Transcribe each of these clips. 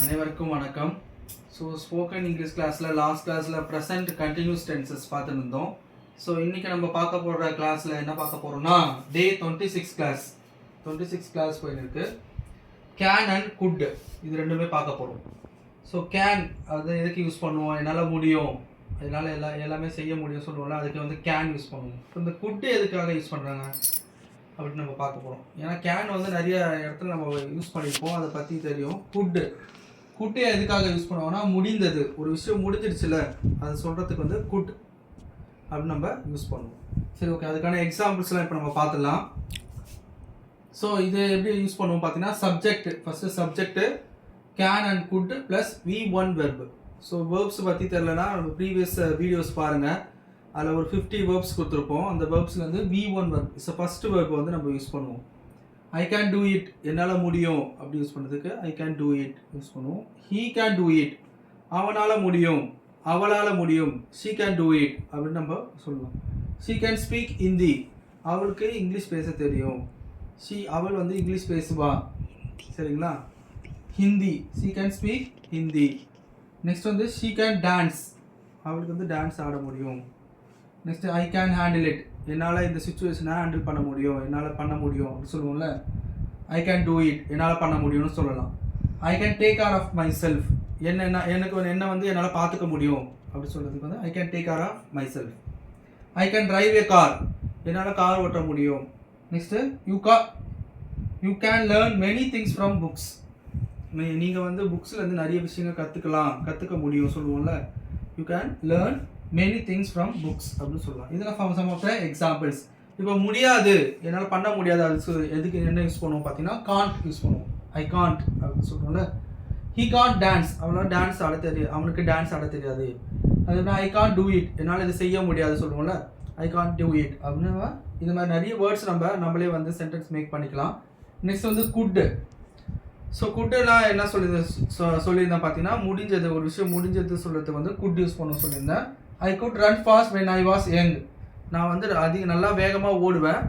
அனைவருக்கும் வணக்கம். So spoken English கிளாஸில் லாஸ்ட் கிளாஸில் ப்ரெசன்ட் கண்டினியூஸ் டென்சஸ் பார்த்துட்டு இருந்தோம். ஸோ இன்றைக்கி நம்ம பார்க்க போகிற கிளாஸில் என்ன பார்க்க போகிறோம்னா டே 26 கிளாஸ் போயிருக்கு. கேன் அண்ட் குட் இது ரெண்டுமே பார்க்க போகிறோம். ஸோ கேன் அது எதுக்கு யூஸ் பண்ணுவோம், என்னால் முடியும், அதனால் எல்லாமே செய்ய முடியும் சொல்லுவோம்ல, அதுக்கு வந்து கேன் யூஸ் பண்ணுவோம். இப்போ இந்த குட்டு எதுக்காக யூஸ் பண்ணுறாங்க அப்படின்னு நம்ம பார்க்க போகிறோம். ஏன்னா கேன் வந்து நிறைய இடத்துல நம்ம யூஸ் பண்ணியிருப்போம், அதை பற்றி தெரியும். குட்டை எதுக்காக யூஸ் பண்ணுவோம்னா முடிந்தது, ஒரு விஷயம் முடிஞ்சிருச்சுல அது சொல்கிறதுக்கு வந்து குட் அப்படின்னு நம்ம யூஸ் பண்ணுவோம். சரி, ஓகே, அதுக்கான எக்ஸாம்பிள்ஸ்லாம் இப்போ நம்ம பார்த்துடலாம். ஸோ இது எப்படி யூஸ் பண்ணுவோம் பார்த்தீங்கன்னா subject, first subject can and good plus V1 verb. So verbs பற்றி தெரிலனா நம்ம ப்ரீவியஸ் வீடியோஸ் பாருங்கள், அதில் ஒரு 50 வேர்ப்ஸ் கொடுத்துருப்போம். அந்த வேர்ப்ஸில் வந்து V1 verb is first verb வந்து நம்ம யூஸ் பண்ணுவோம். ஐ கேன் டூ இட், என்னால் முடியும் அப்படி யூஸ் பண்ணுறதுக்கு I can do it use பண்ணுவோம். ஹீ கேன் டூ இட், அவனால் முடியும், அவளால் முடியும். ஷீ கேன் டூ இட் அப்படின்னு நம்ம சொல்லலாம். ஷீ கேன் ஸ்பீக் ஹிந்தி, அவளுக்கு இங்கிலீஷ் பேச தெரியும். அவள் வந்து இங்கிலீஷ் பேசுவா, சரிங்களா. Hindi, she can speak Hindi. Next வந்து ஷீ கேன் டான்ஸ், அவளுக்கு வந்து டான்ஸ் ஆட முடியும். Next I can handle it, என்னால் இந்த சுச்சுவேஷனை ஹேண்டில் பண்ண முடியும், என்னால் பண்ண முடியும் அப்படின்னு சொல்லுவோம்ல. ஐ கேன் டூ இட், என்னால் பண்ண முடியும்னு சொல்லலாம். I can take care of myself, என்னை வந்து என்னால் பார்த்துக்க முடியும் அப்படின்னு சொல்கிறதுக்கு வந்து I can take care of myself. I can drive a car, என்னால் கார் ஓட்ட முடியும். Next you can learn many things from books, நீங்கள் வந்து புக்ஸ்லேருந்து நிறைய விஷயங்கள் கற்றுக்க முடியும் சொல்லுவோம்ல. You can learn many things from books அப்படின்னு சொல்லலாம். இதெல்லாம் சம் ஆஃப் த எக்ஸாம்பிள்ஸ். இப்போ முடியாது, என்னால் பண்ண முடியாது, அது எதுக்கு என்ன யூஸ் பண்ணுவோம் பார்த்தீங்கன்னா காண்ட் யூஸ் பண்ணுவோம். ஐ காண்ட் அப்படின்னு சொல்கிறோம்ல. ஹீ காண்ட் டான்ஸ், அவனால் டான்ஸ் ஆட தெரியாது, அவனுக்கு டான்ஸ் ஆட தெரியாது. அதுமாதிரி ஐ காண்ட் டூ இட், என்னால் இது செய்ய முடியாது சொல்லுவோம்ல. ஐ காண்ட் டூ இட் அப்படின்னு இந்த மாதிரி நிறைய வேர்ட்ஸ் நம்மளே வந்து சென்டென்ஸ் மேக் பண்ணிக்கலாம். நெக்ஸ்ட் வந்து குட்டு. ஸோ குட்டுலாம் என்ன சொல்லியிருந்தேன் பார்த்தீங்கன்னா முடிஞ்சது, ஒரு விஷயம் முடிஞ்சது சொல்கிறது வந்து குட் யூஸ் பண்ண சொல்லியிருந்தேன். I could run fast when I was young, நான் வந்து நல்லா வேகமாக ஓடுவேன்.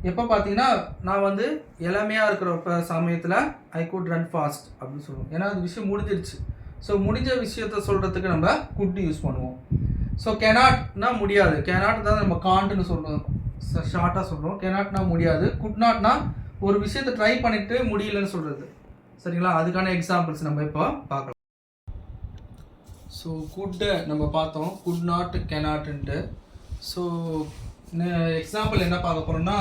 எப்போ பார்த்தீங்கன்னா நான் வந்து இளமையாக இருக்கிற சமயத்தில் ஐ குட் ரன் ஃபாஸ்ட் அப்படின்னு சொல்லுவோம். ஏன்னா அது விஷயம் முடிஞ்சிருச்சு. ஸோ முடிஞ்ச விஷயத்த சொல்கிறதுக்கு நம்ம குட் யூஸ் பண்ணுவோம். ஸோ கெனாட்னா முடியாது, கெனாட் தான் நம்ம காண்ட்னு சொல்லுவோம், ஷார்ட்டாக சொல்கிறோம். கெனாட்னா முடியாது, குட் நாட்னா ஒரு விஷயத்தை ட்ரை பண்ணிட்டு முடியலன்னு சொல்கிறது, சரிங்களா. அதுக்கான எக்ஸாம்பிள்ஸ் நம்ம இப்போ பார்க்கலாம். ஸோ குட்டை நம்ம பார்த்தோம், குட் நாட் கெனாட்டுன்ட்டு. ஸோ எக்ஸாம்பிள் என்ன பார்க்க போகிறோம்னா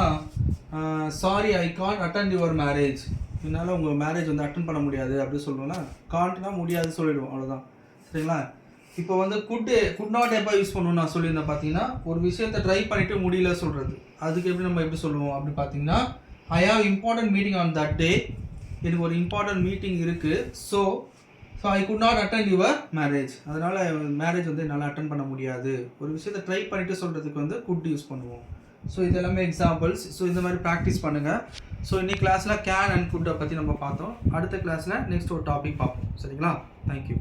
sorry I can't attend your marriage, என்னால் உங்கள் மேரேஜ் வந்து அட்டன் பண்ண முடியாது அப்படின்னு சொல்கிறோம்னா காண்ட்னா முடியாது சொல்லிவிடுவோம், அவ்வளோதான், சரிங்களா. இப்போ வந்து குட் நாட் எப்போ யூஸ் பண்ணுவோம் நான் சொல்லியிருந்தேன் பார்த்தீங்கன்னா ஒரு விஷயத்தை ட்ரை பண்ணிவிட்டு முடியல சொல்கிறது. அதுக்கு எப்படி சொல்லுவோம் அப்படி பார்த்தீங்கன்னா I have important meeting on that day, எனக்கு ஒரு இம்பார்ட்டன்ட் மீட்டிங் இருக்குது. So I could not attend your marriage, அதனால் மேரேஜ் வந்து என்னால் அட்டன் பண்ண முடியாது. ஒரு விஷயத்தை ட்ரை பண்ணிவிட்டு சொல்கிறதுக்கு வந்து குட் யூஸ் பண்ணுவோம். ஸோ இது எல்லாமே எக்ஸாம்பிள்ஸ். ஸோ இந்த மாதிரி ப்ராக்டிஸ் பண்ணுங்கள். ஸோ இன்னைக்கு கிளாஸில் கேன் அண்ட் குட்டை பற்றி நம்ம பார்த்தோம். அடுத்த கிளாஸில் நெக்ஸ்ட் ஒரு டாபிக் பார்ப்போம், சரிங்களா. தேங்க்யூ.